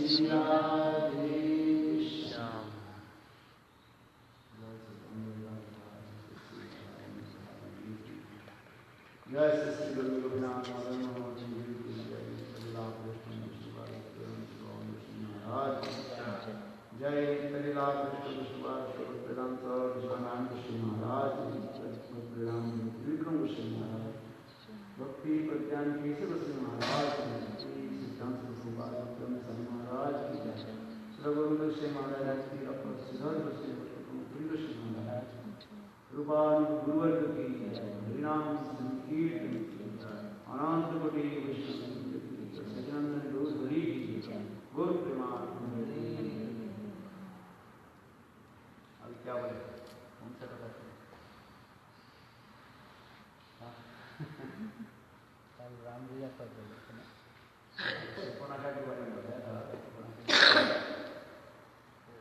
श्री राधे श्याम। जय श्री गुरु गोपीनाथ महाराज। जय कलिला कृष्ण विष्णुपाद वेदांत विश्वनारायण कृष्ण महाराज। विक्रम कृष्ण महाराज। भक्ति प्रज्ञान केशव सिंह महाराज। सिद्धांत महाराज की जय। श्री श्री महाराज की सिद्धार्थ श्री कृष्ण महाराज। रूपान गुरुवर्ग की हरिनाम संकीर्तन अनंत कोटि वैष्णव सच्चिदानंद गौर हरि की गौर प्रेमानंद। अब क्या बोले कौन सा बताते कल राम लीला पर बोले थे ना, सुपर्णखा के बारे में बताया था।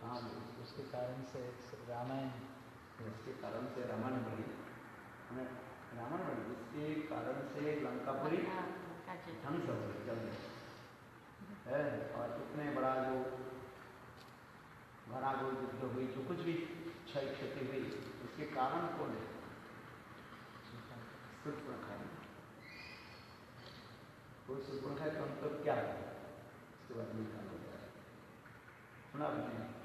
हाँ, उसके कारण से रामायण, इसके कारण से रामायण बनी, रामायण बनी, इसके कारण से लंकापुरी ढंग से चल है। और इतने बड़ा जो घना जो युद्ध हुई, जो कुछ भी क्षय क्षति हुई, उसके कारण कौन है? सुपर्णखा। वो सुपर्णखा का मतलब क्या है इसके बारे में सुना आपने?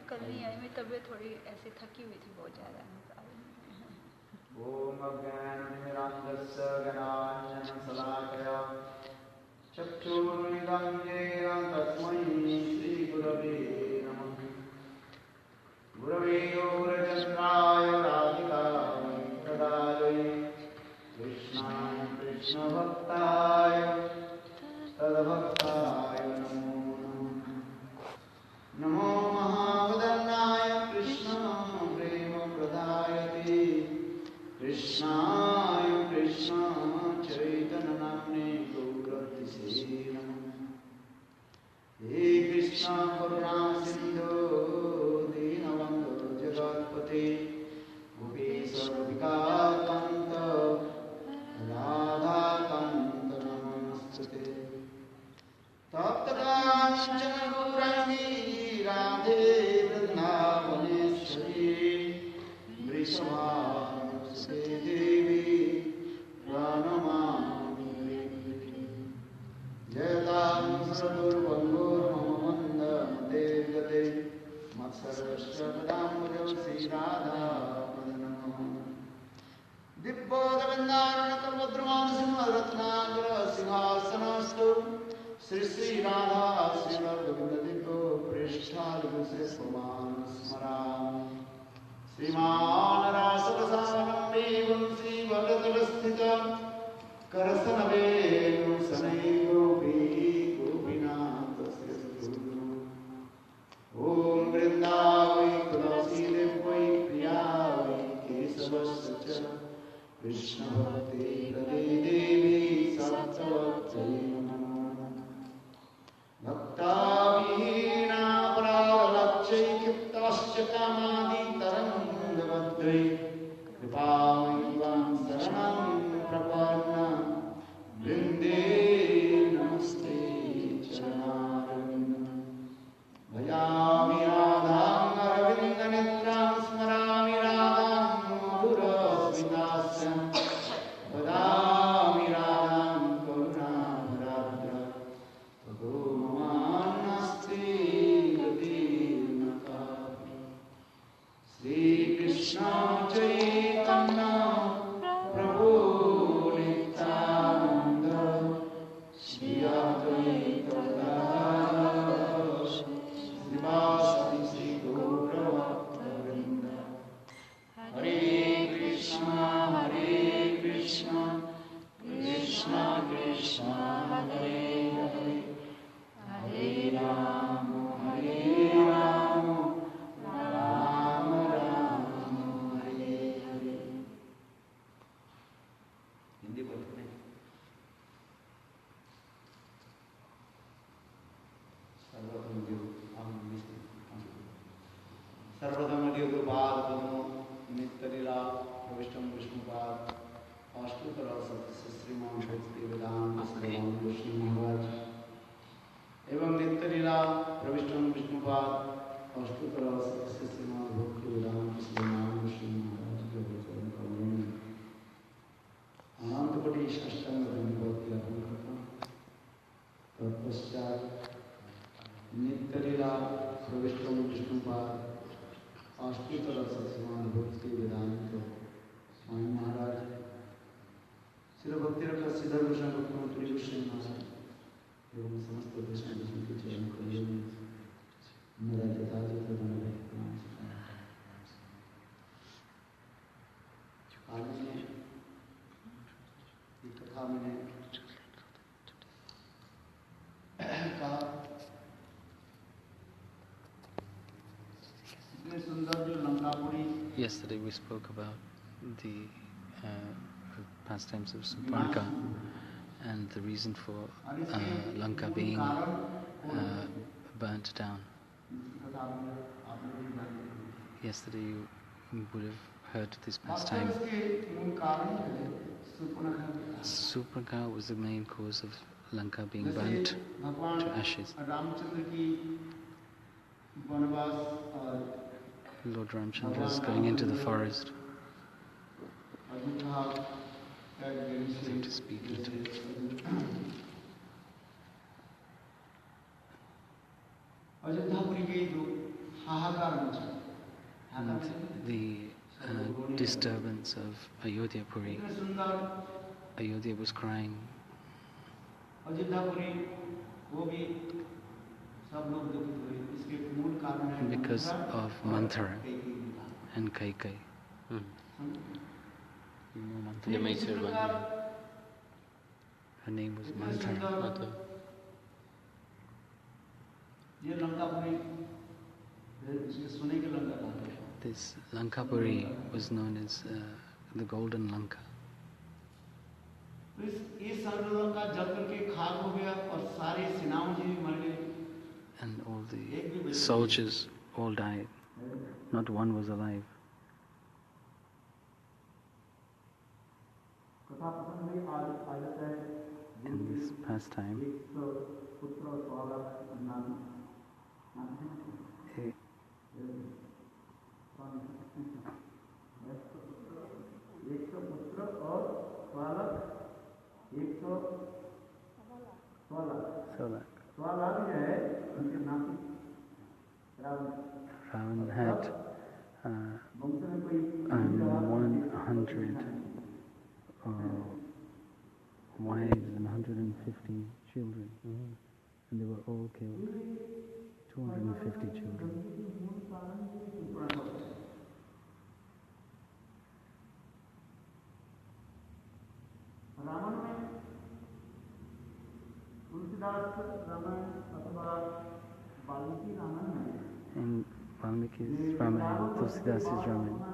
कल नहीं आई, मेरी तबीयत थोड़ी ऐसी थकी हुई थी बहुत ज़्यादा। ओम अज्ञानतिमिरान्धस्य ज्ञानाञ्जनशलाकया चक्षुरुन्मिलितं येन तस्मै श्रीगुरवे नमः। गुरवे गौरचन्द्राय राधिकायै तदायै कृष्णाय कृष्णभक्ताय तद्भक्ताय नमो नमः। नमो महावदनाय कृष्ण प्रेम प्रदायते कृष्णाय कृष्ण चैतन्य नाम्ने गौरतिसे नमः। हे कृष्ण करुणा सिंधु दीनबन्धु जगत्पते गोपीश गोपिकान्त राधाकान्त नमस्ते। तप्तकाञ्चन गौराङ्गी राधे वृन्दावनेश्वरी वृषभानुसुते देवी प्रणमामि। जयतां सर्वदुर्गङ्गोर्ममन्दमते गते मत्सरस्य पदाम्बुजौ श्रीराधामदनमः। दिव्योदविन्दारुणकल्पद्रुमांसिंहरत्नाकर सिंहासनस्तु श्री श्री राधा श्रीवल्लभ दिव्यो पृष्ठालुसे पुमान स्मरामि। श्रीमान रासरसावलम्बी वंशी वरदलस्थित करसनवेणुसनैः गोपी गोपीनाथस्य स्तुतिः। ॐ वृन्दावै तुलसीदेव्यै प्रियायै केशवस्य च कृष्णभक्ते हृदे देवी सत्यवत्यै नमो। भक्ताविहीनापराधलक्ष्यैक्षिप्ताश्च कामादितरङ्गबद्धै कृपामयीवां शरणं प्रपन्ना वृन्दे नमस्ते चरणारविन्दं। भजामि राधां अरविन्दनेत्रां स्मरामि राधां मधुरस्मितास्यां वदामि राधां करुणाभराद्रां ततो ममान्नास्ति गतिर्नकापि। श्रीकृष्ण चैतन्य प्रभु नित्यानन्द श्री अद्वैत गदाधर श्रीवासदि श्री गौरभक्तवृन्द। हरे कृष्ण कृष्ण कृष्ण हरे हरे हरे राम राम राम हरे हरे। हिंदी बोलते हैं। सर्वप्रथम गुरुपाद नित्य लीला वैष्णव विष्णुपाद अष्टोत्तर सत्य श्रीमान भक्ति वेदांत विष्णु महाराज। एवं नित्य लीला प्रविष्टम विष्णुपाद अष्टोत्तर श्रीमान भक्ति राम श्रीमान श्री महाराज के वचन कमलों अनंत कोटि साष्टांग दंडवत अर्पण करता तत्पश्चात नित्य लीला प्रविष्टम विष्णुपाद अष्टोत्तर श्रीमान भक्ति वेदांत स्वामी महाराज श्री भक्ति रखा सिद्धर भूषण मुख्यमंत्री गोस्वामी महाराज एवं समस्त वैष्णव के चरण कमलों में मेरा यथाचित बना रहे प्रणाम। आज में ये कथा मैंने कहा इतने सुंदर जो Lankapuri. Yesterday we spoke about the pastimes of Suparnika and the reason for Lanka being burnt down. Yesterday you would have heard this pastime. Suparnika was the main cause of Lanka being burnt to ashes. Lord Ramchandra is going into the forest. To speak into it. And the disturbance of Ayodhya Puri. Ayodhya was crying. Because of Manthara and Kaikai. The maid one. Her name was Manthara. This Lankapuri was known as the Golden Lanka. And all the soldiers all died. Not one was alive. In this pastime, Ravan had 100 wives and 150 children, and they were all killed. 250 children. In Valmiki's Ramayana, Tulsidas's Ramayana,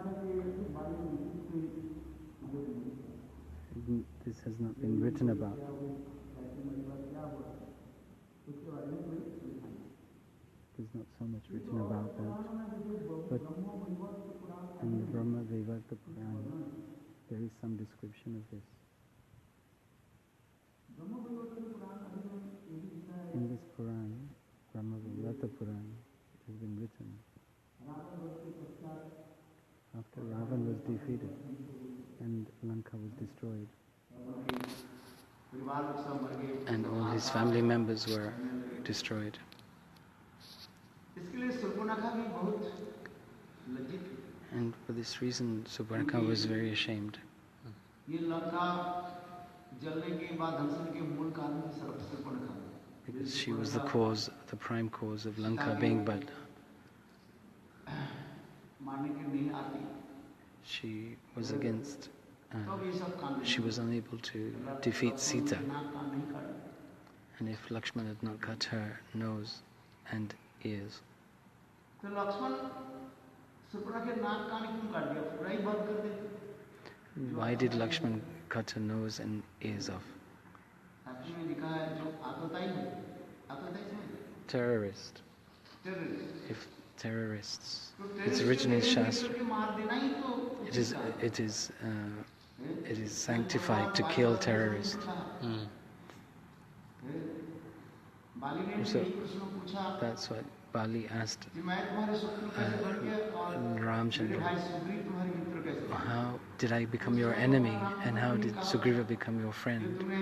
this has not been written about. There's not so much written about that, but in the Brahma Vaivarta Purana, there is some description of this. In this Purana, Brahma Vaivarta Purana, it has been written after Ravan was defeated and Lanka was destroyed, and all his family members were destroyed. And for this reason, Suparnika was very ashamed. Because she was the cause, the prime cause of Lanka being burnt. She was against, she was unable to defeat Sita. And if Lakshman had not cut her nose and ears, why did Lakshman cut her nose and ears off? Terrorist. If terrorists, it's written in Shastra. It is sanctified to kill terrorists. बाली ने भी So यही प्रश्न पूछा that's what Bali asked कि मैं तुम्हारे शत्रु कैसे बन गया और मेरे Ramchandra. भाई सुग्रीव तुम्हारे मित्र कैसे बने? How did I become your enemy and how did Sugriva become your कि friend? तुमने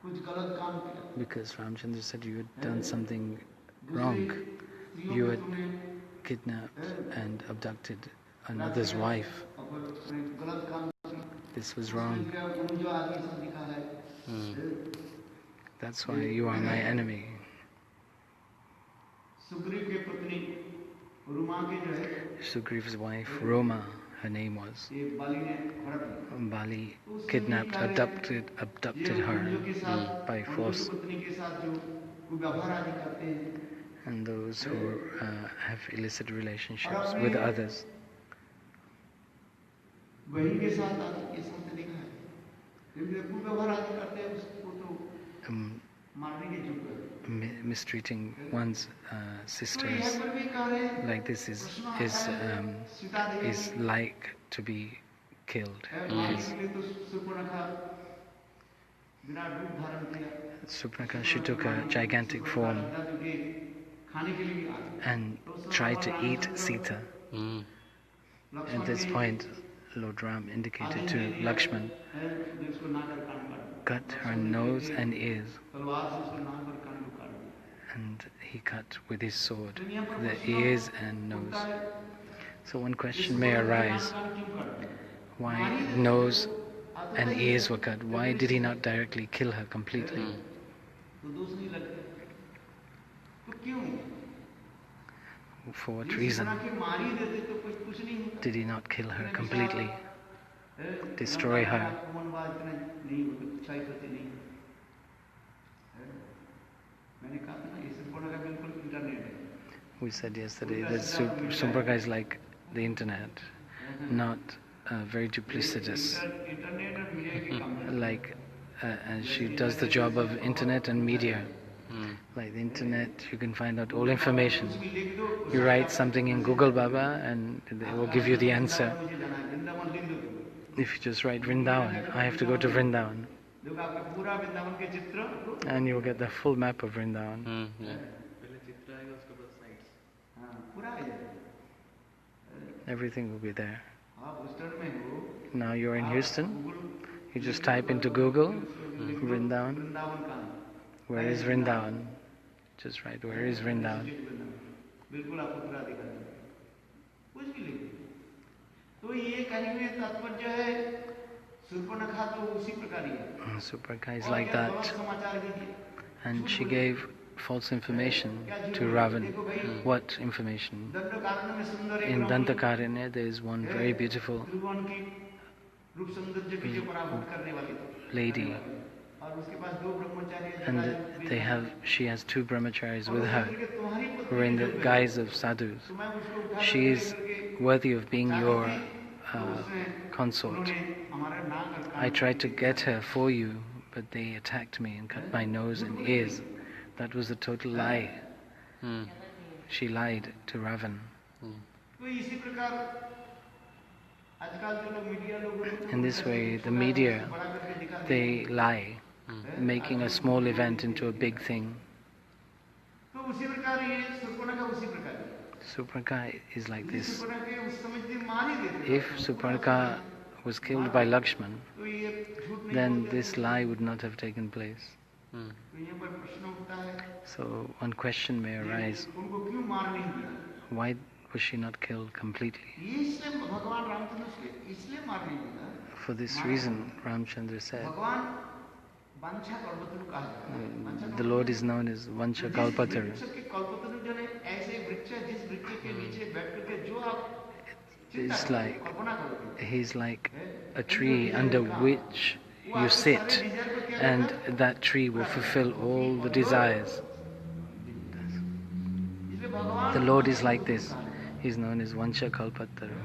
कुछ गलत काम किया, Because Ramchandra said you had done something दूसरी wrong. स्त्रियों You को had तुमने kidnapped and abducted another's wife. और गलत काम किया, This was उसमें wrong. तेरा गुण जो आगे सब लिखा है, That's why you are my enemy. Sugriva के पत्नी रुमा के जो है Sugriv's wife, Roma, her name was. ये बाली ने हड़प ली। Bali kidnapped, abducted her by force. पत्नी के साथ जो व्यवहार आदि करते हैं, And those who have illicit relationships with others. बहन के साथ ये सब लिखा है, क्योंकि व्यवहार आदि करते हैं उसको तो मारने के जुग है। Mistreating one's तो sisters यहाँ पर भी कह रहे हैं like this is like to be killed. Surpanakha, she took a gigantic form and tried to eat Sita. At this point, Lord Ram indicated to Lakshman, cut her nose and ears. And he cut with his sword the ears and nose. So one question may arise, why nose and ears were cut? Why did he not directly kill her completely? For what reason did he not kill her completely? Destroy her? We said yesterday that Sumbhraka is like the internet, not very duplicitous. Like she does the job of internet and media. Like the internet, you can find out all information. You write something in Google Baba and they will give you the answer. If you just write Vrindavan, I have to go to Vrindavan. And you'll get the full map of Vrindavan. Everything will be there. Now you're in Houston, you just type into Google, Vrindavan. Where is Vrindavan? Just write, where is Vrindavan? Surpanakha is like that. And she gave false information to Ravan. What information? In Dantakaranya there is one very beautiful lady, and she has two brahmacharis with her who are in the guise of sadhus. She is worthy of being your consort. I tried to get her for you, but they attacked me and cut my nose and ears. That was a total lie. She lied to Ravan. In this way, the media, they lie, making a small event into a big thing. Surpanakha is like this. If Surpanakha was killed by Lakshman, then this lie would not have taken place. So one question may arise, why was she not killed completely? For this reason, Ramchandra said, the Lord is known as Vancha Kalpataru. He's like a tree under which you sit, and that tree will fulfill all the desires. The Lord is like this. He's known as Vancha Kalpataru.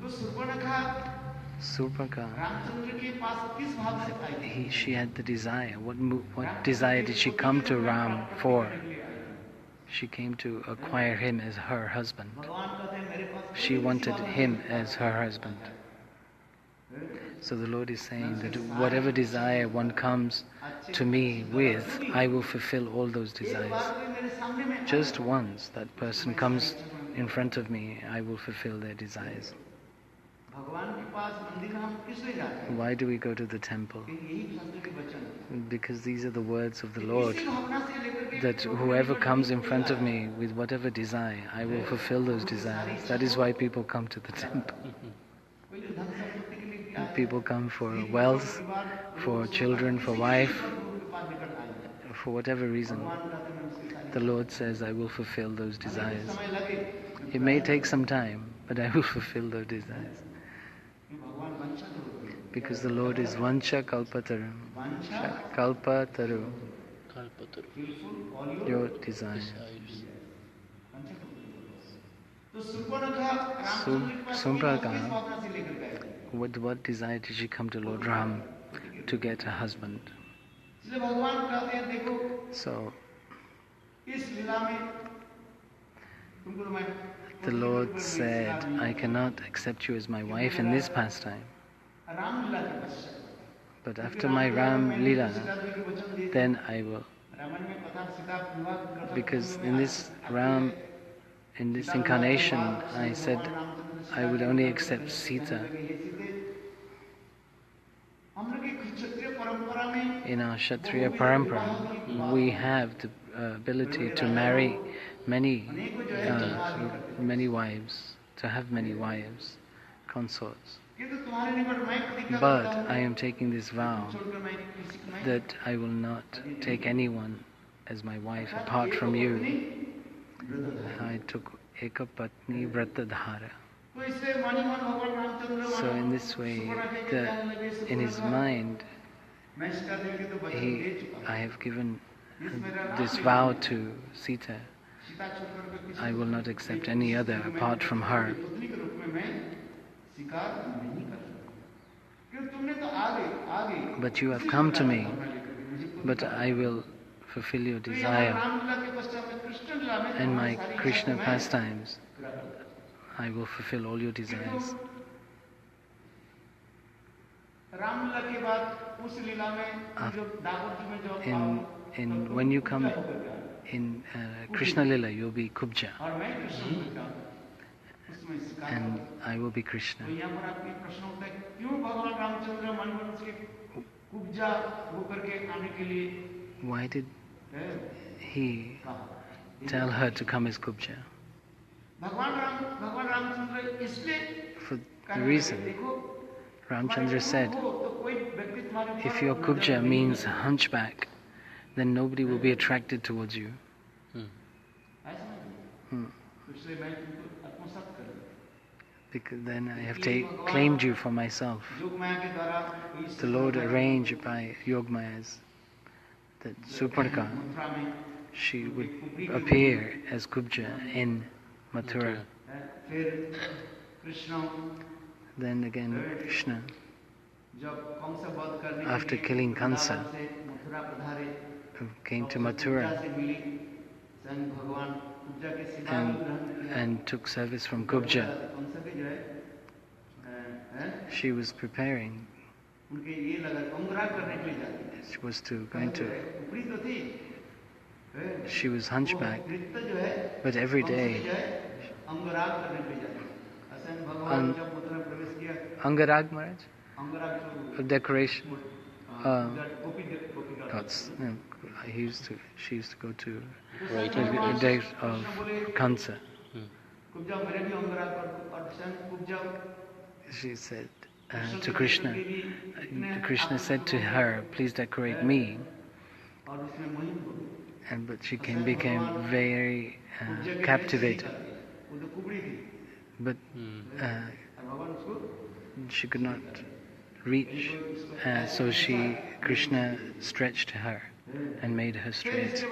Surpanakha, she had the desire. What desire did she come to Ram for? She came to acquire him as her husband. She wanted him as her husband. So the Lord is saying that whatever desire one comes to me with, I will fulfill all those desires. Just once that person comes in front of me, I will fulfill their desires. Why do we go to the temple? Because these are the words of the Lord, that whoever comes in front of me with whatever desire, I will fulfill those desires. That is why people come to the temple. People come for wealth, for children, for wife, for whatever reason. The Lord says, I will fulfill those desires. It may take some time, but I will fulfill those desires. Because the Lord is Vancha Kalpataru. Kalpataru. Kalpataru. Your desire. Sumbhraka, with what desire did she come to Lord Ram? To get a husband. So, the Lord said, I cannot accept you as my wife in this pastime. But after my Ram Leela, then I will. Because in this incarnation, I said I would only accept Sita. In our Kshatriya parampara, we have the ability to marry many wives, to have many wives, consorts. But I am taking this vow that I will not take anyone as my wife apart from you. I took Ekapatni Vratadhara. So in this way, in his mind, I have given this vow to Sita. I will not accept any other apart from her. But you have come to me, but I will fulfill your desire. In my Krishna pastimes, I will fulfill all your desires. When you come in Krishna Lila, you'll be Kubja. And I will be Krishna. Why did he tell her to come as Kubja? For the reason Ramchandra said, if your Kubja means hunchback, then nobody will be attracted towards you. Because then I have claimed you for myself. The Lord arranged by Yogmayas that Suparka, she would appear as Kubja in Mathura. Then again Krishna, after killing Kansa, came to Mathura and took service from Kubja. She was preparing. She was hunchback, but every day Angarag Maharaj? Decoration. She used to go to the day of Kansa. She said to Krishna, Krishna said to her, please decorate me. But she became very captivated. But she could not reach, so Krishna stretched her and made her straight.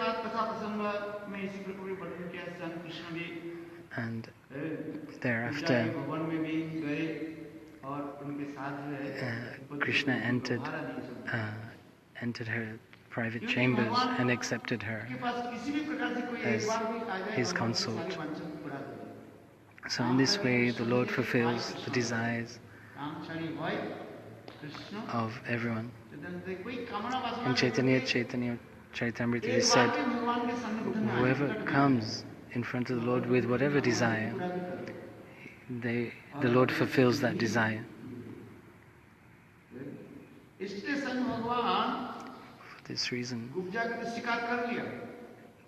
And thereafter, Krishna entered her private chambers and accepted her as his consort. So in this way, the Lord fulfills the desires of everyone. In Chaitanya Chaitanya Charitamrita, it is said, whoever comes in front of the Lord with whatever desire, the Lord fulfills that desire. For this reason,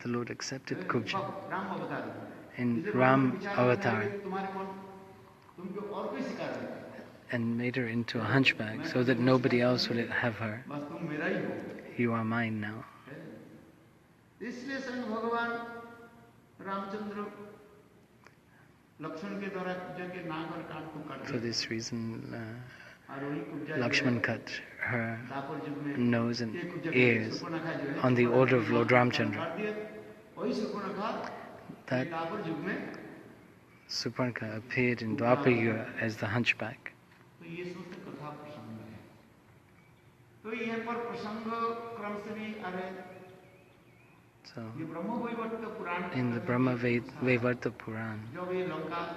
the Lord accepted Kubja in Ram Avatar and made her into a hunchback so that nobody else would have her. You are mine now. For this reason, Lakshman cut her nose and ears on the order of Lord Ramchandra. That Suparnaka appeared in Dwapar Yuga as the hunchback. So, in the Brahma Vaivarta Puran,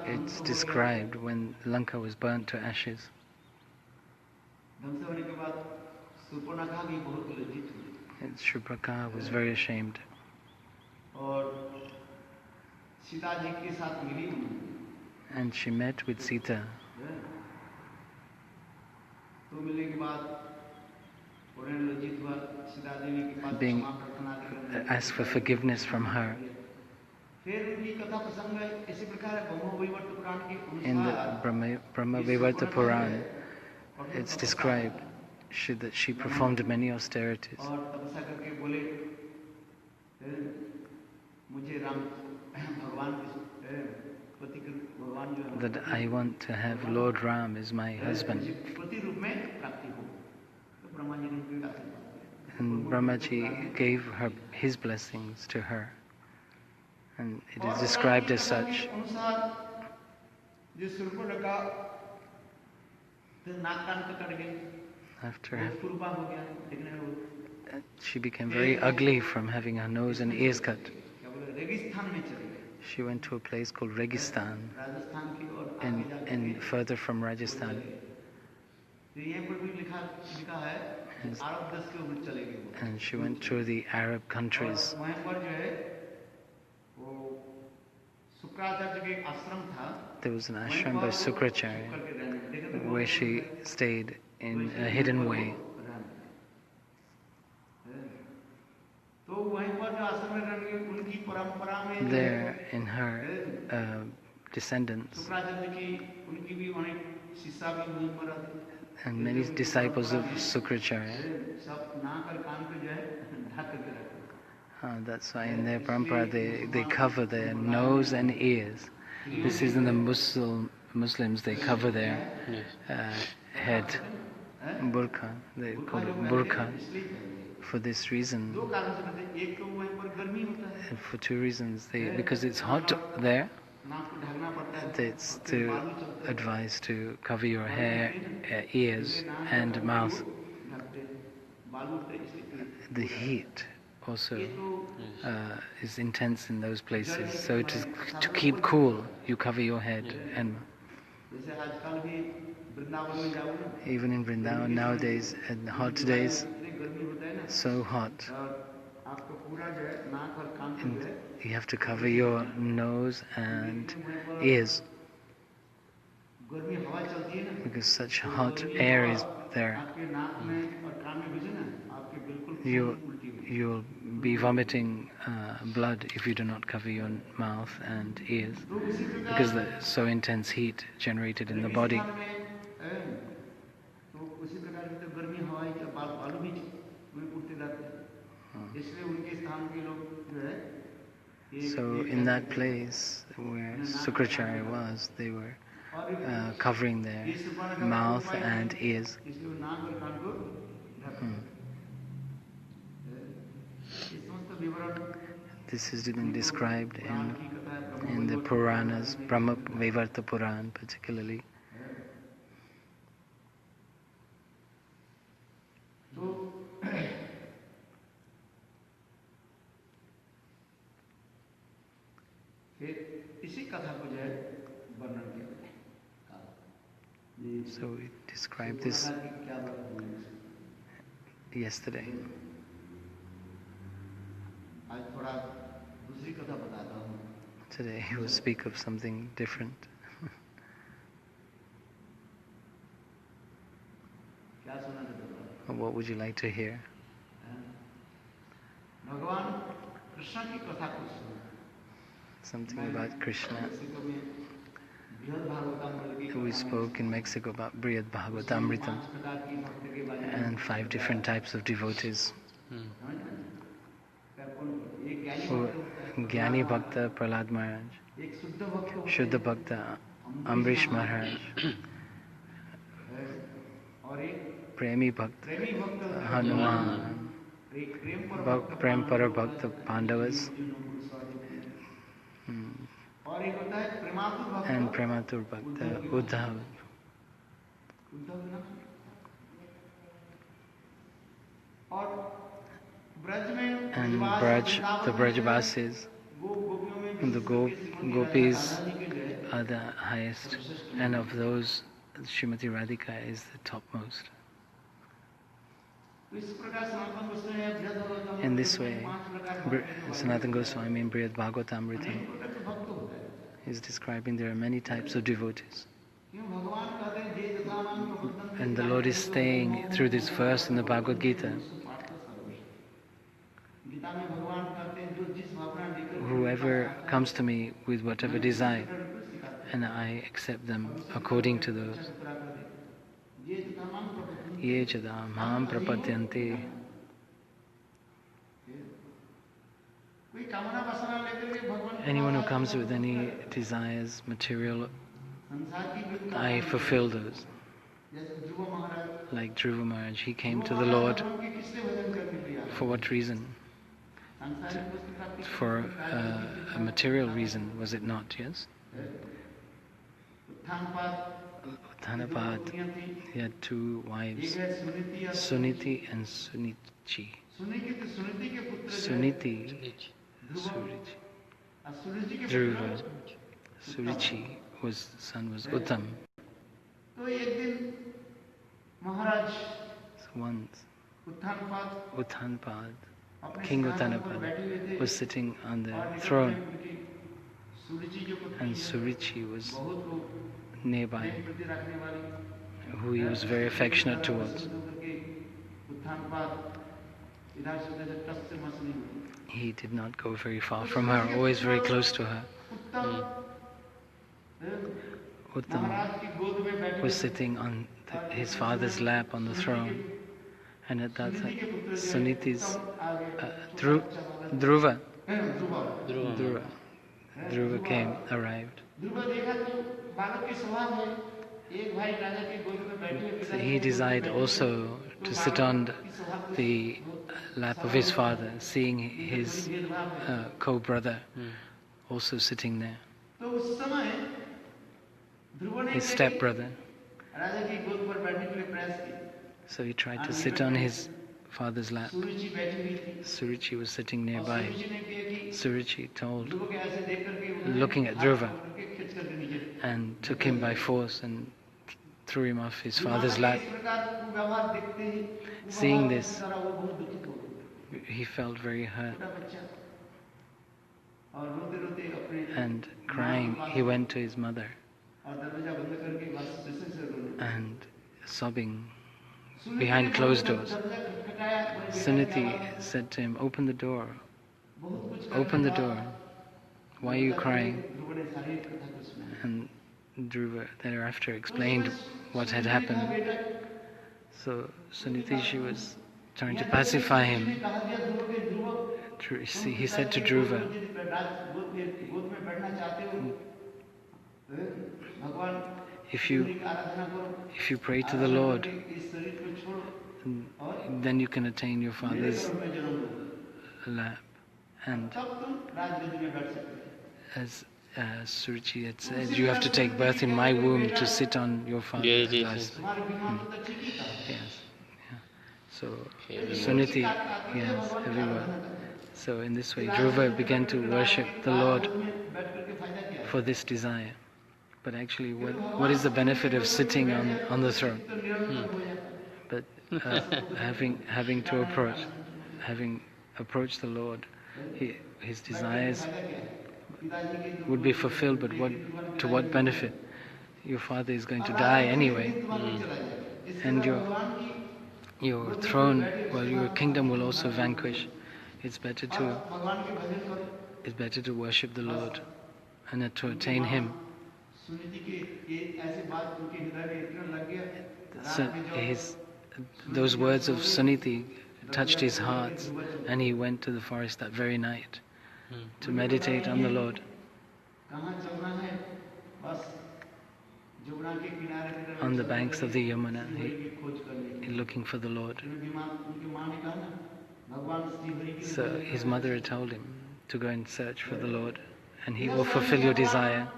it's described when Lanka was burnt to ashes. Shurpankhar was very ashamed. And she met with Sita. Being asked for forgiveness from her. In the Brahma Vaivarta Puran, it's described that she performed many austerities. That I want to have Lord Ram as my husband. And Brahmaji gave her his blessings to her. And it is described as such. After she became very ugly from having her nose and ears cut. She went to a place called Registan, and further from Rajasthan. And she went to the Arab countries. There was an ashram by Sukracharya where she stayed in a hidden way. There, in her descendants, and many disciples of Sukracharya. That's why in their parampara they cover their nose and ears. This is in the Muslims, they cover their head, burqa, they call it burqa. For this reason, and for two reasons, because it's hot there, it's to advise to cover your hair, ears and mouth. The heat also is intense in those places, so to keep cool, you cover your head. And even in Vrindavan nowadays, in the hot days, so hot, and you have to cover your nose and ears because such hot air is there. You'll be vomiting blood if you do not cover your mouth and ears because there's so intense heat generated in the body. So in that place where Sukracharya was, they were covering their mouth and ears. This has been described in the Puranas, Brahma Vaivarta Puran particularly. So it described this बोला कि क्या बात बोलने से। yesterday. आज थोड़ा दूसरी कथा बताता हूँ। Today he will speak of something different. क्या सुना देता हूँ? What would you like to hear? भगवान कृष्ण की कथा को सुनो। Something about Krishna. मेक्सिको में बृहद भागवतामृत की We कथा spoke in Mexico about Brihad Bhagavatamritam 5 प्रकार की भक्त के बारे में and 5 different types of devotees. एक ज्ञानी Who, भक्त होता है, Gyani Bhakta Prahlad Maharaj, एक शुद्ध भक्त होता है, Shuddha Bhakta Ambrish Maharaj, और एक Premi Bhakta प्रेमी भक्त होता है, Hanuman, एक प्रेम पर भक्त Prem Para पांडव Bhakta होता है, Pandavas, और एक होता है प्रेमातुर भक्त and Prematur Bhakta Uddhav. Uddhav ना। और ब्रज में And Brajwas, Braj, Vrindavan the में Brajavasis, गोपियों में and the विशेष करके श्रीमती Gopis राधा रानी के लिए are the highest, and of those, Srimati Radhika is the topmost. तो इस प्रकार सनातन गोस्वामी बृहद भागवतम In this way, 5 प्रकार भक्त के Sanatana Goswami in Brihad Bhagavatamrita अनेक प्रकार के भक्त होते हैं। is describing there are many types of devotees. क्यों भगवान कहते हैं जे जथानाम प्रबद्धं And the Lord is saying through this verse in the Bhagavad Gita, Gita में भगवान कहते हैं जो जिस भावना लेकर whoever comes to me with whatever desire, and I accept them according to those. J जथानाम प्रबद्धं Ye chada maham prapadyanti. कोई कामना वासना लेकर के भगवान Anyone who comes with any desires, material, संसार की विभिन्न I fulfill those. जैसे ध्रुव महाराज Like Dhruva Maharaj, he came to the Lord भगवान के किससे भजन करने के लिए आए? for what reason? सांसारिक वस्तु प्राप्ति के For लिए a material reason, was it not? Yes? Uttanapada Uttanapad, दुनिया थी, he had 2 एक wives, है सुनीति और Suniti and Sunichi. सुनीति के पुत्र जो है, Suniti, ध्रुव Surichi. और सुनीति के Dhruva, पुत्र Surichi was son was Uttam. तो एक दिन महाराज So once उत्थानपाद Uttanapad, अपने King सिंहासन पर बैठे हुए Uttanapad थे was sitting on the और निकट में throne, उनकी सुरुचि जो पुत्री and है, Surichi was बहुत को nearby, प्रेम प्रति रखने वाली who he was very affectionate towards. Uttanapada इधर से उधर टस से मस नहीं हुई। He did not go very far from her, always very close to her. Uttam महाराज की गोद में बैठे was sitting on his father's lap on the throne, and at that time, Suniti's Dhruva came, arrived. ध्रुव देखा तो बालक के स्वभाव है एक भाई राजा के गोद में बैठे हुए So he desired also to sit on the lap of his father, seeing his co-brother also sitting there, तो उस समय ध्रुव ने his stepbrother. राजा की गोद पर बैठने के लिए प्रयास किया। So he tried to sit on his father's lap. सुरुचि बैठी हुई थी Surichi was sitting और nearby. सुरुचि ने किया कि Surichi told, ध्रुव के ऐसे देख करके उन्होंने looking at हाथ Dhruva, पकड़ के खींच करके नीचे and took him by force and threw him off his Dhruv father's के lap. इस प्रकार व्यवहार देखते ही Seeing this, वो बहुत दुखित हो गए। he felt very hurt, छोटा बच्चा और रोते-रोते अपने and crying, he went to his mother और दरवाजा बंद करके बस जैसे से रोने। and sobbing सुनीति behind ने closed जब doors. दरवाजा खटखटाया, बोले, बेटा, Suniti क्या बात है? said to him, "Open the door, बहुत कुछ करने open the के door. बाद Why are you crying?" ध्रुव ने सारी कथा को सुना। And Dhruva thereafter explained what had happened. So Suniti, she was trying to pacify him. He said to Dhruva, if you pray to the Lord, then you can attain your father's lap. And as Suruchi had said, you have to take birth in my womb to sit on your father's lap. Yes. Yeah. So Suniti, yes, everywhere. So in this way, Dhruva began to worship the Lord for this desire. But actually, what is the benefit of sitting on the throne? But having approached the Lord, his desires would be fulfilled. But to what benefit? Your father is going to die anyway, and your throne, well, your kingdom will also vanquish. It's better to worship the Lord and to attain Him. So those words of Suniti touched his heart, and he went to the forest that very night to meditate on the Lord. On the banks of the Yamuna, he looking for the Lord. So his mother had told him to go and search for the Lord, and He will fulfill your desire.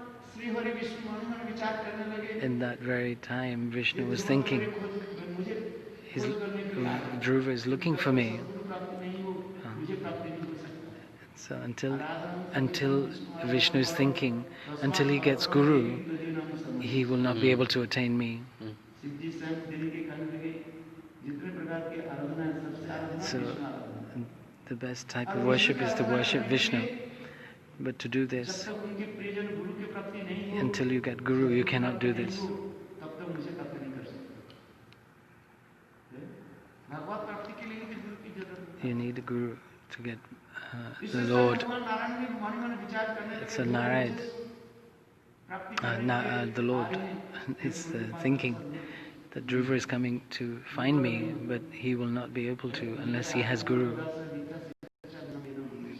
In that very time, Vishnu was thinking, Dhruva is looking for me. So until Vishnu is thinking, until he gets Guru, he will not be able to attain me. So the best type of worship is to worship Vishnu. But to do this, until you get Guru, you cannot do this. You need a Guru to get the Lord. So Narad, the Lord, is thinking that Dhruva is coming to find me, but he will not be able to unless he has Guru.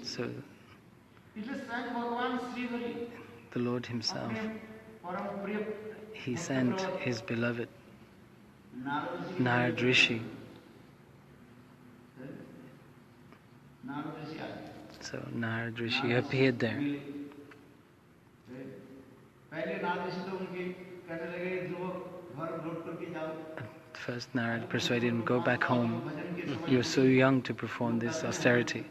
So the Lord Himself, He sent His beloved Narad Rishi. So Narad Rishi appeared there. First Narad persuaded him, go back home. You're so young to perform this austerity.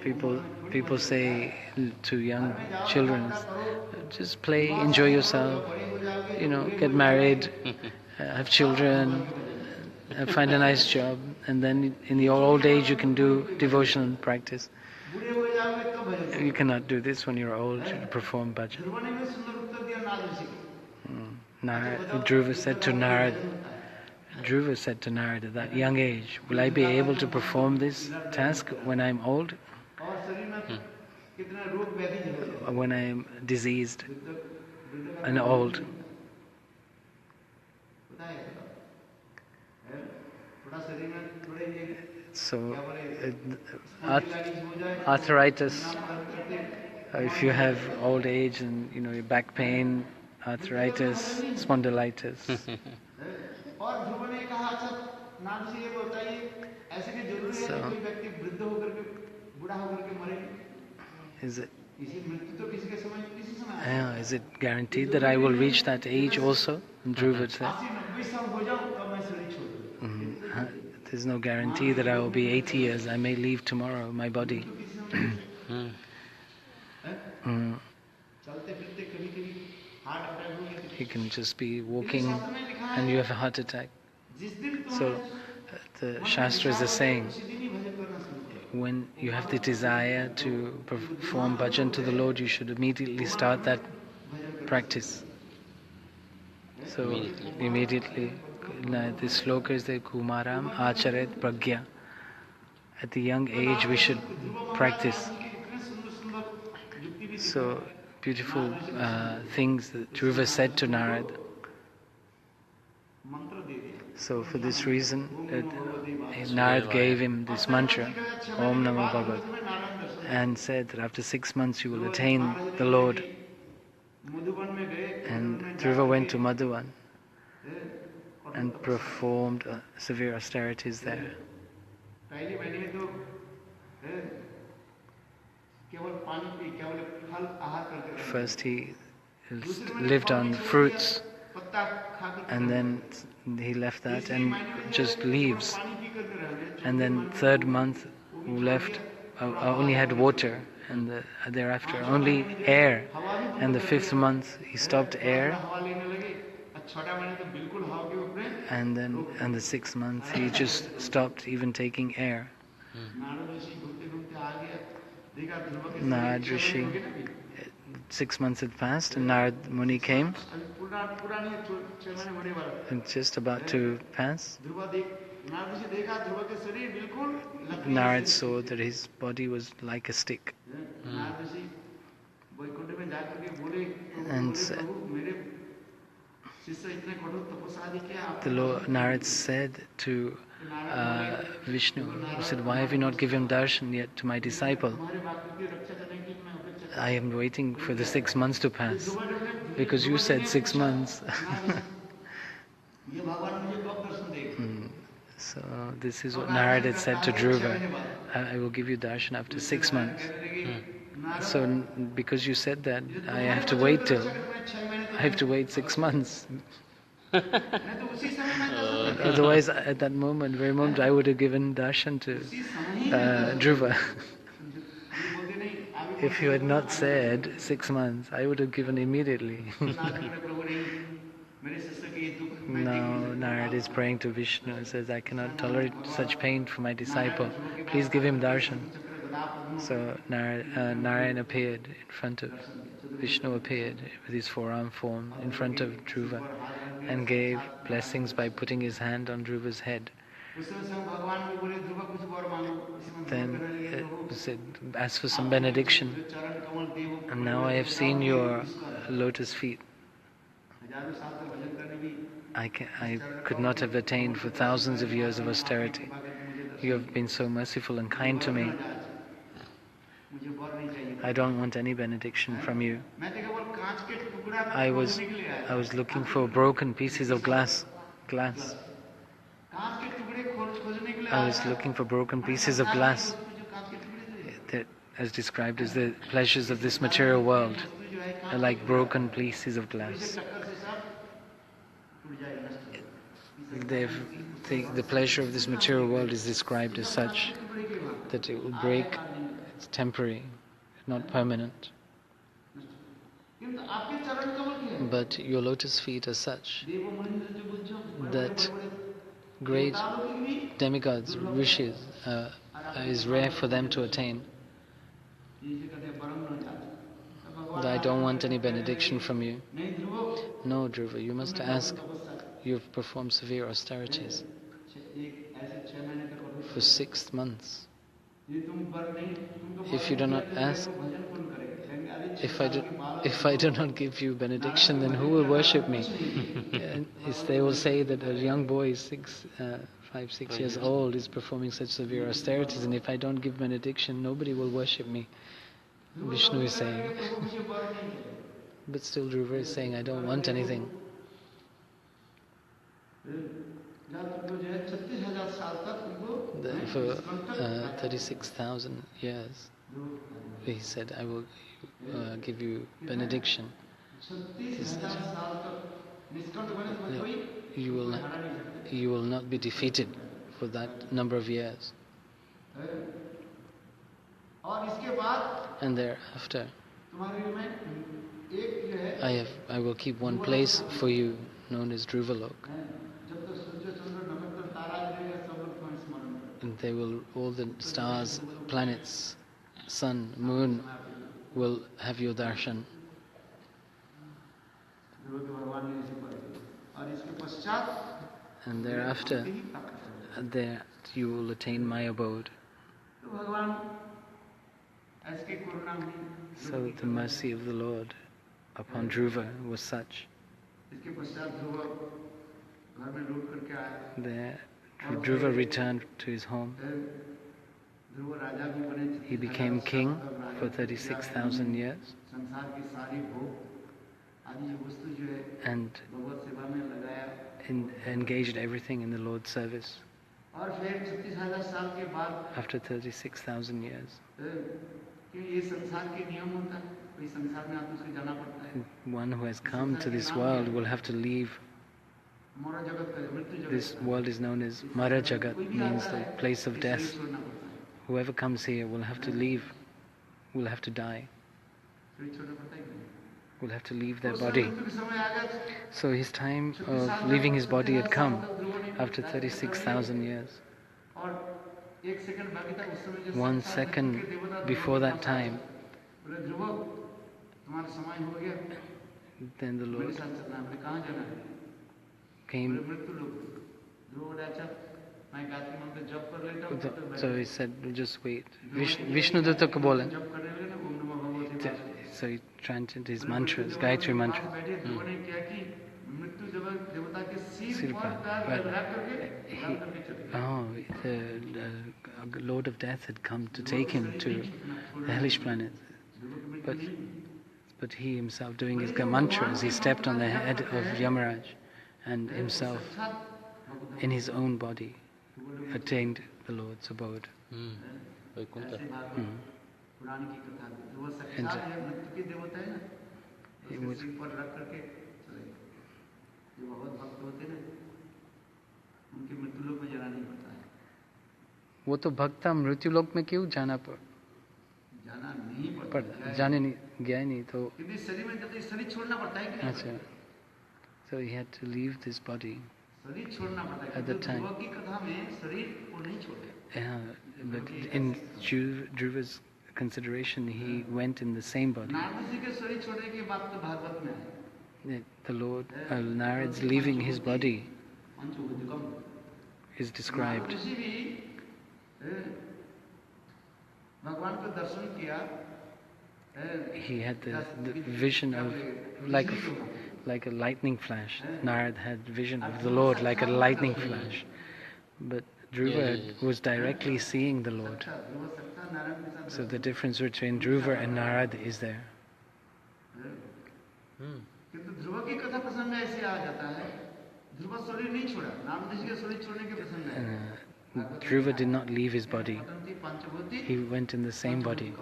People say to young children, just play, enjoy yourself, get married, have children, find a nice job, and then in your old age you can do devotional practice. You cannot do this when you're old to perform bhajan. Dhruva said to Narad at that young age, will I be able to perform this task when I'm old? When I am diseased and old? So, arthritis, if you have old age and your back pain, arthritis, spondylitis. So, is it guaranteed that I will reach that age also? And Dhruva said, there's no guarantee that I will be 80 years. I may leave tomorrow my body. You can just be walking and you have a heart attack. So the Shastras are saying, when you have the desire to perform bhajan to the Lord, you should immediately start that practice. So immediately, the sloka is the Kumaram Acharet Pragya. At the young age we should practice. So beautiful things that Dhruva said to Narad. So for this reason, Narad gave him this mantra, Om Namo Bhagavat, and said that after 6 months you will attain the Lord. And Dhruva went to Madhuvan and performed severe austerities there. First he lived on fruits, and then he left that and just leaves. And then 3rd month left, only had water, and thereafter only air And the 5th month he stopped air, and then in the 6th month he just stopped even taking air. Narad Rishi, 6 months had passed and Narad Muni came, and just about to pass, Narad saw that his body was like a stick. And the Lord Narad said to Vishnu, he said, "Why have you not given darshan yet to my disciple? I am waiting for the 6 months to pass, because you said 6 months." So this is what Narad had said to Dhruva, I will give you darshan after 6 months. So because you said that, I have to wait 6 months. Otherwise, at that very moment, I would have given darshan to Dhruva. If you had not said 6 months, I would have given immediately. Now Narad is praying to Vishnu and says, "I cannot tolerate such pain for my disciple. Please give him darshan." So Narayan appeared in front of Vishnu, appeared with his forearm form in front of Dhruva and gave blessings by putting his hand on Dhruva's head. Then said, "Ask for some benediction. And now I have seen your lotus feet. I could not have attained for thousands of years of austerity. You have been so merciful and kind to me. I don't want any benediction from you. I was looking for broken pieces of glass. I was looking for broken pieces of glass, that, as described as the pleasures of this material world, are like broken pieces of glass. The pleasure of this material world is described as such that it will break, it's temporary, not permanent. But your lotus feet are such that great demigods, rishis, is rare for them to attain. I don't want any benediction from you." "No, Dhruva, you must ask. You've performed severe austerities for 6 months. If you do not ask, if I do not give you benediction, then who will worship me?" They will say that a young boy is 5, 6 years old is performing such severe austerities, and if I don't give benediction, nobody will worship me. Vishnu is saying. But still Dhruva is saying, "I don't want anything." For 36,000 years, he said, "I will give you benediction." He said, "No, you will not be defeated for that number of years." And thereafter, I will keep one place for you known as Dhruvalok. And all the stars, planets, sun, moon will have your darshan. And thereafter, there you will attain my abode. So the mercy of the Lord upon Dhruva was such. There, Dhruva returned to his home. He became king for 36,000 years and engaged everything in the Lord's service. After 36,000 years, one who has come to this world will have to leave. This world is known as Mara Jagat, means the place of death. Whoever comes here will have to leave, will have to die. will have to leave their body. So his time of leaving his body had come after 36,000 years. 1 second before that time, then the Lord came. So he said, just wait. Vishnu Dutta ko bola. So he chanted his mantras, Gayatri mantra. The Lord of Death had come to take him to the hellish planet. But he himself, doing his mantras, he stepped on the head of Yamaraj and himself, in his own body, attained the Lord's abode. And it was, वो तो भक्ता मृत्यु लोक में क्यों जाना जाने नहीं गया नहीं तो अच्छा. So he had to leave this body at the time. But in Dhruva's consideration, he went in the same body. The Lord, Narad's leaving his body is described. He had the vision of like a lightning flash. Narad had vision of the Lord like a lightning flash. But Dhruva was directly seeing the Lord. So the difference between Dhruva and Narad is there. Dhruva did not leave his body. He went in the same body.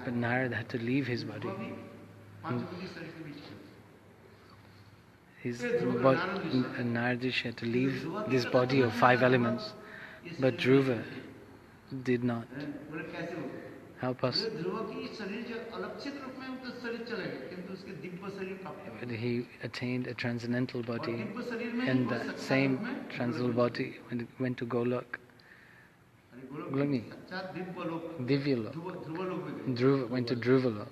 But Narad had to leave his body. Naradish had to leave this body of 5 elements. But Dhruva did not. Help us. But he attained a transcendental body, and that same transcendental body, when it went to Golok, Divyalok, Dhruva went to Dhruvalok.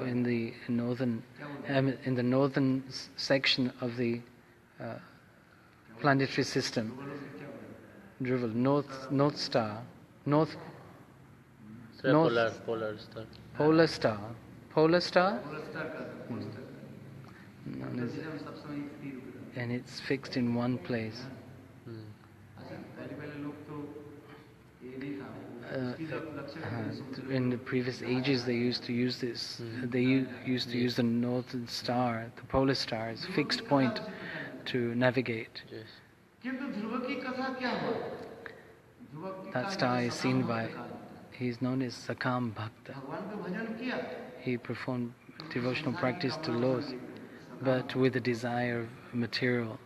In the northern section of the planetary system, Dhruva, North Star, Polar Star, and it's fixed in one place. In the previous ages, they used to use this. They used to use the northern star, the polar star, as a fixed point to navigate. That star is seen by. He is known as Sakam Bhakta. He performed devotional practice to Lord, but with a desire of material,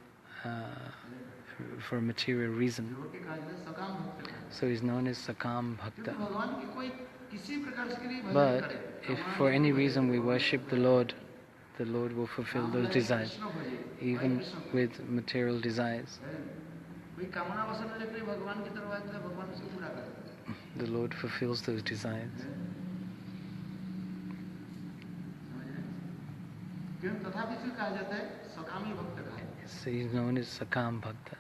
for a material reason. So he's known as Sakam Bhakta. But if for any reason we worship the Lord will fulfill those desires, even with material desires. The Lord fulfills those desires. So he's known as Sakam Bhakta.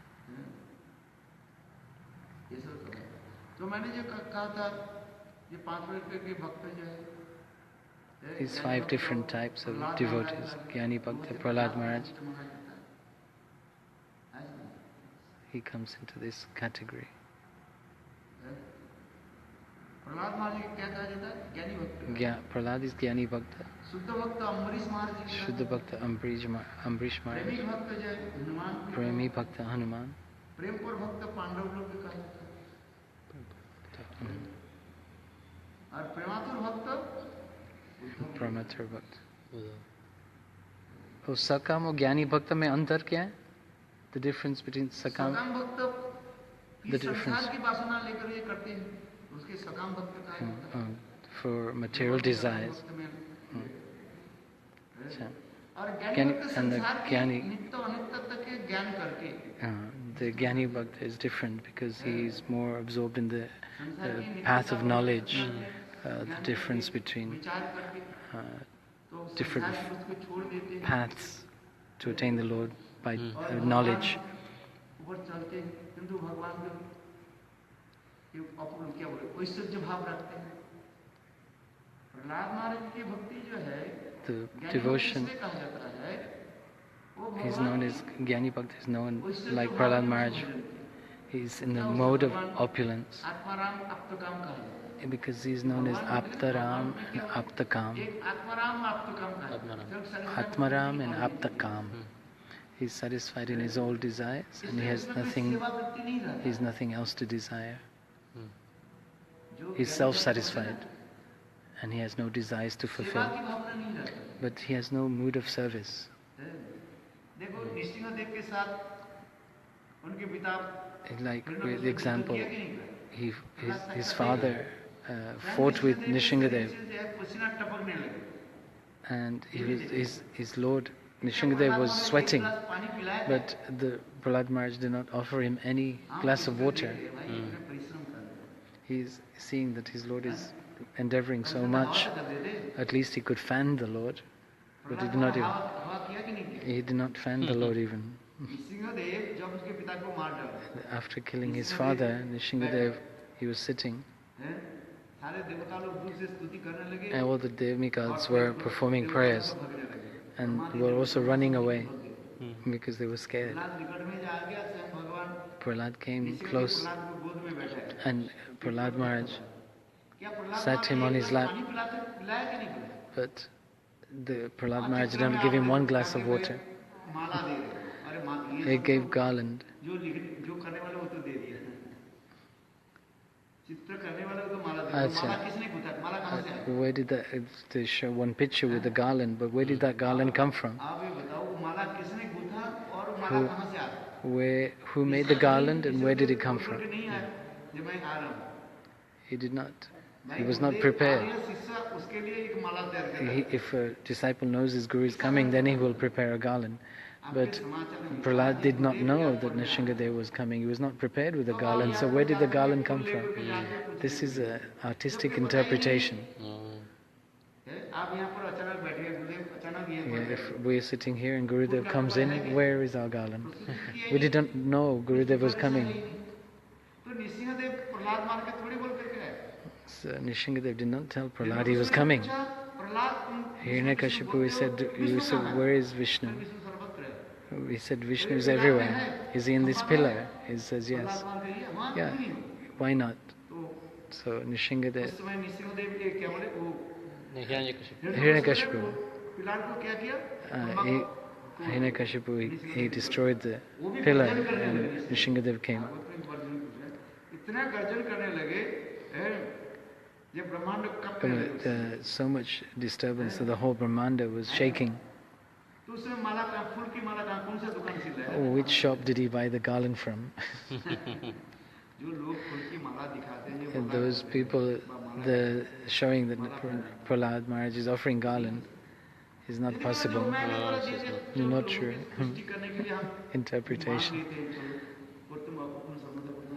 These 5 different types of devotees, Gyani Bhakta, Prahlad Maharaj, he comes into this category. Prahlad is Gyani Bhakta. Shuddha Bhakta Ambrish Maharaj. Premi Bhakta Hanuman. Pramathur Bhakta. तो सकम और ज्ञानी भक्त में अंतर क्या है? The difference between sakam. कि The difference. संसार की वासना लेकर ये करते हैं, उसके सकाम भक्त कहा जाता है। For material desires. भक्त में So, और ज्ञानी Gyani- भक्त and the संसार के Gyani- नित्य अनित्य तक के ज्ञान करके the Gyani Bhakta is different because he is more absorbed in the path of knowledge, the difference between विचार करके तो different संसार में उसको छोड़ देते हैं paths to attain the Lord by knowledge. ऊपर चलते हैं, किंतु भगवान को ये अपूर्ण क्या बोले ऐश्वर्य भाव रखते हैं। प्रहलाद महाराज की भक्ति जो है The ज्ञानी devotion भक्त इसलिए कहा जाता है, वो is भगवान known as Gyani Bhakta is known Aishwarya like भाव Prahlad में Maharaj. भोजन किया। He is in the उसे mode of भगवान opulence आत्माराम आप्तकाम कहा जाता है। because he is known as Aptaram and Aptakam. एक आत्माराम आप्तकाम कहा जाता है। self-satisfied Atmaram and भक्ति की Aptakam. He is satisfied in his old desires and he has इसमें कोई nothing. सेवा वृत्ति नहीं रहता। He has nothing else to desire. जो He is ज्ञानी self-satisfied भक्त and he has no desires to सेवा fulfill. की भावना नहीं रहता। But he has no mood of service. देखो नृसिंहदेव के साथ उनके पिता Like हिरण्यकशिपु with ने the example, युद्ध किया कि नहीं किया? his father fought with Nishingadev, पसीना टपकने लगे। and his lord Nishingadev was sweating, पानी पिलाया but the Prahlad Maharaj did not offer him any glass of water. भाई इतने परिश्रम कर रहे He is seeing that his lord is endeavoring so हैं। much. हवा कर दे दे। At least he could fan the Lord, but he did not even. हवा किया कि नहीं किया? He did not fan the Lord even. Nrisimhadeva जब उसके पिता को मार डाला, After killing his father, Nishingadev, he was sitting, हैं? सारे देवता लोग दूर से स्तुति करने लगे and all the demigods were performing prayers भगने लगे। and were also running away because they were scared. Prahlad निकट में जा गया, स्वयं भगवान Prahlad came Nrisimhadeva close, Prahlad को गोद में बैठाया। and Prahlad Maharaj क्या Prahlad sat him on his lap, पानी पिलाया कि नहीं पिलाया? but the Prahlad Maharaj did not give him one glass of water. माला दे रहे। अरे माँ, ये He सब gave garland. जो करने वाले वो तो दे दिया। चित्र करने वाले को तो माला दे अच्छा। दिया। माला किसने गुथा? माला कहाँ से आई? Where did that? They show one picture with the garland, but where did that garland come from? आप ये बताओ, वो माला किसने गुथा और माला कहाँ से आ गई? Who made the garland and where did it come from? नहीं आया, जब मैं आ रहा हूँ। He did not. He भाई, was not गुरुदेव prepared. आ रहे हैं, शिष्य उसके लिए एक माला तैयार करता है। If a disciple knows his guru is coming, then he will prepare a garland. But Prahlad did not know that Nishingadev was coming. He was not prepared with the garland. So where did the garland come from? This is an artistic interpretation. आप यहाँ पर अचानक बैठ गए, गुरुदेव अचानक ये Yeah, if we're sitting here and Gurudev comes in, where is our garland? We didn't know Gurudev was coming. तो नृसिंहदेव प्रहलाद मार के थोड़ी बोल करके आए। So Nishingadev did not tell Prahlad he was coming. Hiranyakashipu said, where is Vishnu? He said, Vishnu is everywhere. Is he in this pillar? He says, yes. Yeah, why not? So Nishingadev, Hiranyakashipu, he destroyed the pillar and Nishingadev came. So much disturbance that the whole Brahmanda was shaking. Which shop did he buy the garland from? And those people, showing that Prahlad Maharaj is offering garland is not possible. Not true. Interpretation.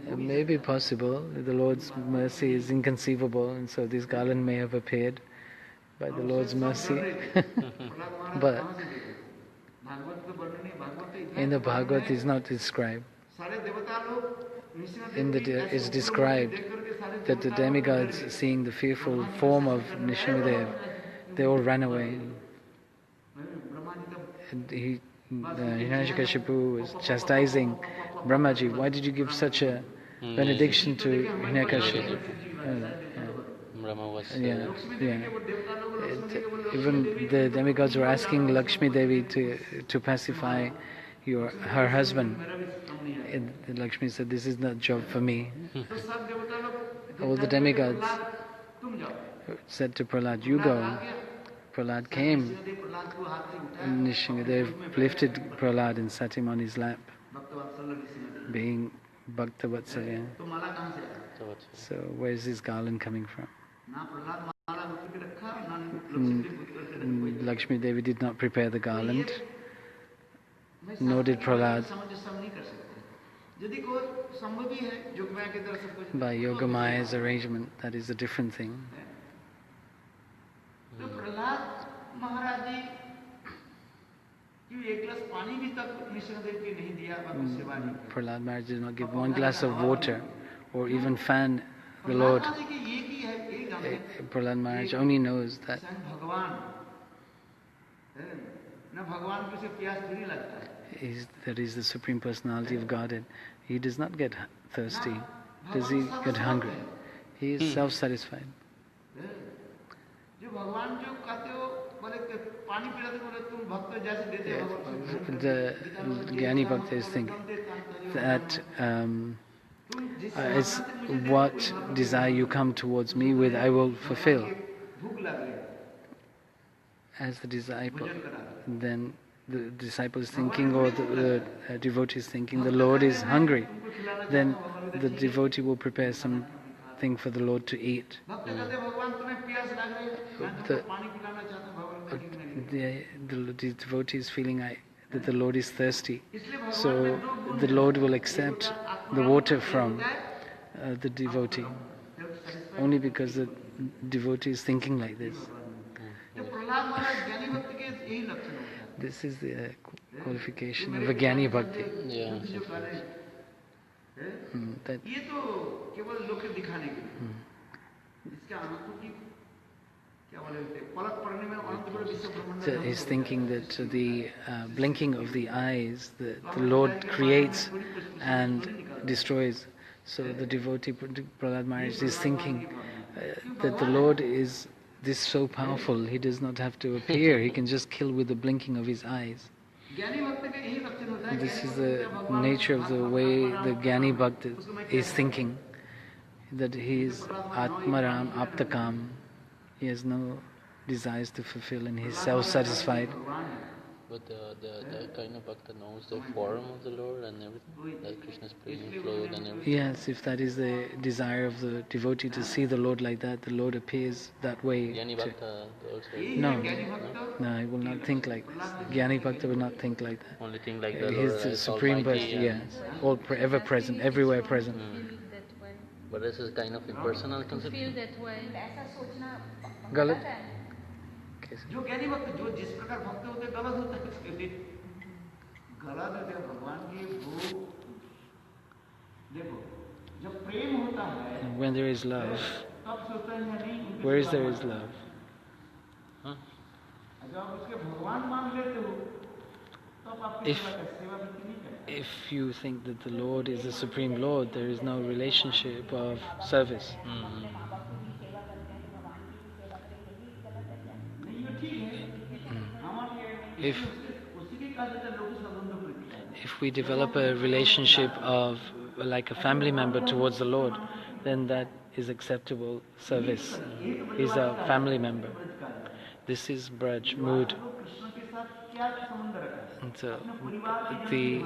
It may be possible. The Lord's mercy is inconceivable, and so this garland may have appeared by the Lord's mercy. But in the Bhagavad is not described. It's described that the demigods, seeing the fearful form of Nishingadev, they all ran away. And Hiranyakashipu was chastising Brahmaji. Why did you give such a benediction to Hiranyakashipu? Brahma was. Yeah. Even the demigods were asking Lakshmi Devi to pacify her husband. And Lakshmi said, "This is not job for me." All the demigods said to Prahlad, "You go." Prahlad came, and Nishingadev lifted Prahlad and sat him on his lap, being Bhakta Vatsalya. तो माला कहाँ से आया? So what's So where's this garland coming from? ना प्रहलाद माला Guth के रखा, ना Lakshmi Guth करके रखा। Lakshmi Devi did not prepare the garland, मैं nor did Prahlad. सामंजस्य नहीं कर सकते। यदि कोई संभव भी है योगमाया के द्वारा सब कुछ By Yoga Maya's arrangement, that is a different thing. तो प्रहलाद महाराज जी क्यों एक गिलास पानी भी तक नृसिंहदेव के नहीं दिया, बाकी सेवा नहीं की। Prahlad Maharaj did not give one glass of water or even fan the Lord. Prahlad ji की एक ही है, एक जाने Prahlad Maharaj only knows that स्वयं भगवान है, न भगवान को से प्यास थोड़ी लगता है। that is the Supreme Personality of Godhead. He does not get thirsty. Does he get hungry? He is self-satisfied. जो भगवान जो कहते हो बोले पानी पिलाते बोले तुम भक्त जैसे देते हो भगवान। The Gyani Bhakta is thinking that as what desire you come towards me with, I will fulfill. भूख लग रही है, As the disciple, then the disciple is thinking, or the devotee is thinking, the Lord is hungry. Then the devotee will prepare something for the Lord to eat. भक्त कहते भगवान तुम्हें प्यास लग रही है, मैं तुमको पानी पिलाना चाहता हूँ, भगवान को नहीं। The devotee is feeling that the Lord is thirsty. So the Lord will accept the water from the devotee, only because the devotee is thinking like this. जो प्रहलाद महाराज ज्ञानी भक्त के यही लक्षण होता है। This is the qualification of a Gyani Bhakti. Yeah. जो कह रहे हैं, That ये तो केवल लोग के दिखाने के लिए, इसके अनंतों की क्या बोले पलक पड़ने में अनंत बड़े विश्व ब्रह्मांड is thinking that the blinking of the eyes, the Lord creates and destroys. So the devotee Prahlad Maharaj is thinking that the Lord is this so powerful, he does not have to appear, he can just kill with the blinking of his eyes. ज्ञानी भक्त के यही लक्षण होता है। This is the nature of the way the Gyani Bhakta is thinking, that he is Atmaram, Aptakam, he has no desires to fulfill and he is self-satisfied. But the kind of bhakta knows the form of the Lord and everything, like Krishna's premium clothes and everything. Yes, if that is the desire of the devotee to see the Lord like that, the Lord appears that way. Gyani bhakta also No, no, he will not think like this. Gyani Bhakta will not think like that. only thing like the He Lord is the as Supreme Almighty Person, yes, all ever present, everywhere present. Feel that way. But this is kind of impersonal Feel concept. that way. ऐसा सोचना गलत है। कैसे? जो ज्ञानी भक्त जो जिस प्रकार भक्त होते हैं गलत होता है उसके लिए गलत होते हैं भगवान की वो देखो जब प्रेम होता है When there is love, तब सोचता है या नहीं उनकी where is सेवा there करना is love? Huh? है। जब आप उसके भगवान मान लेते हो तब आपकी If- सेवा भी नहीं करते। If you think that the Lord is the Supreme Lord, there is no relationship of service. नहीं ये ठीक है हमारे If उसी के कारण से लोग उसका बंधु प्रीति है। if we develop a relationship of like a family member towards the Lord, then that is acceptable service. He's a family member. This is Braj mood. Krishna के साथ क्या संबंध रखा है? And so the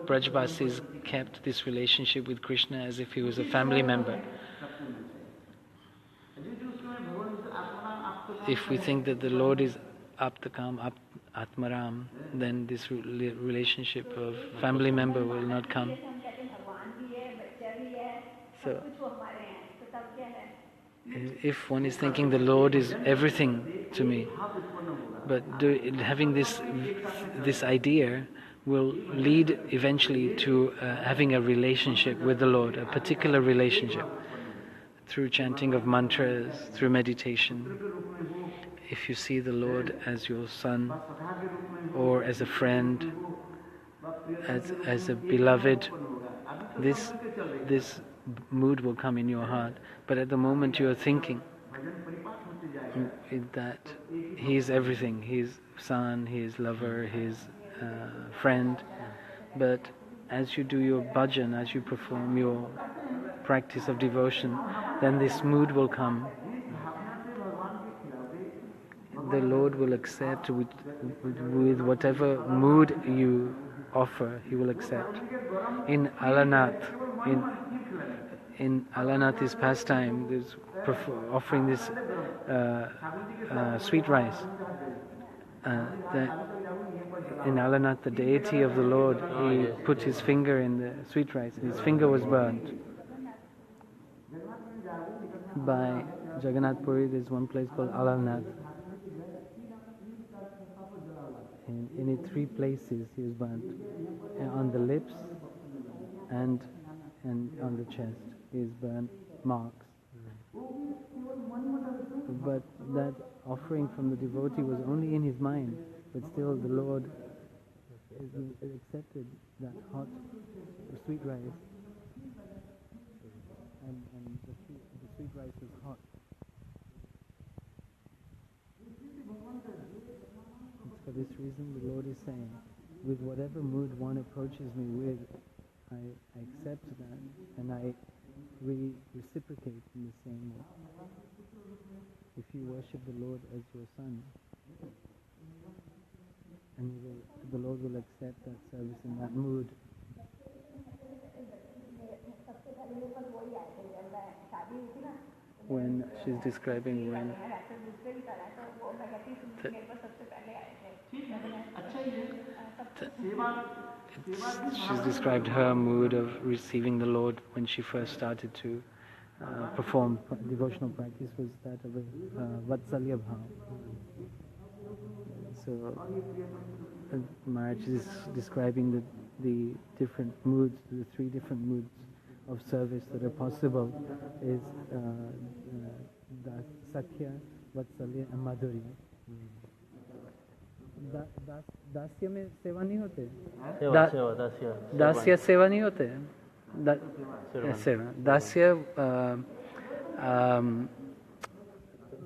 Brajvasis kept this relationship with Krishna as if he was a family member. If we think that the Lord is Aptakam, Atmaram, then this relationship of family member will not come. So, if one is thinking the Lord is everything to me, but having this idea will lead eventually to having a relationship with the Lord, a particular relationship, through chanting of mantras, through meditation. If you see the Lord as your son, or as a friend, as a beloved, this mood will come in your heart. But at the moment you are thinking that he is everything, he is son, he is lover, he is friend, but as you do your bhajan, as you perform your practice of devotion, then this mood will come. The Lord will accept with whatever mood you offer, he will accept. In Alanath, in Alanathi's pastime, there's offering this sweet rice. In Alanath, the deity of the Lord, he put his finger in the sweet rice, and his finger was burnt. By Jagannath Puri, there's one place called Alanath. And in it, 3 places he was burnt. On the lips and on the chest. He is burnt marks. But that offering from the devotee was only in his mind. But still the Lord accepted that hot, sweet rice. And the sweet rice was hot. For this reason, the Lord is saying, with whatever mood one approaches me with, I accept that and I reciprocate in the same way. If you worship the Lord as your son, and the Lord will accept that service in that mood. When she's describing when she's described her mood of receiving the Lord when she first started to perform devotional practice was that of a Vatsalya Bhav. So Maharaj is describing the different moods, the 3 different moods of service that are possible is Sakya, Vatsalya and Madhurya. दास्य में सेवा नहीं होते? दास्य सेवा नहीं होते? सेवा दास्य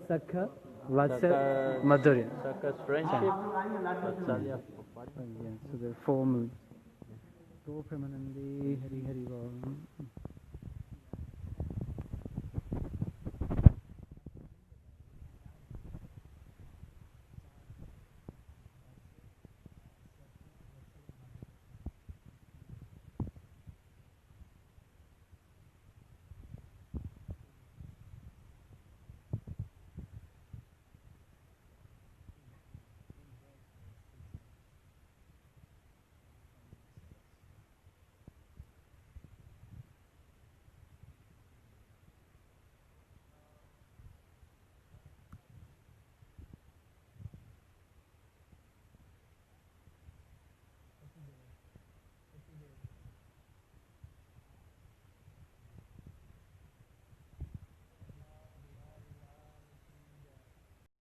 Sakha, Vatsalya, Madhurya. Sakha's friendship, Vatsalya. So there are 4 moods. To Premanandi Hari Hari Ram.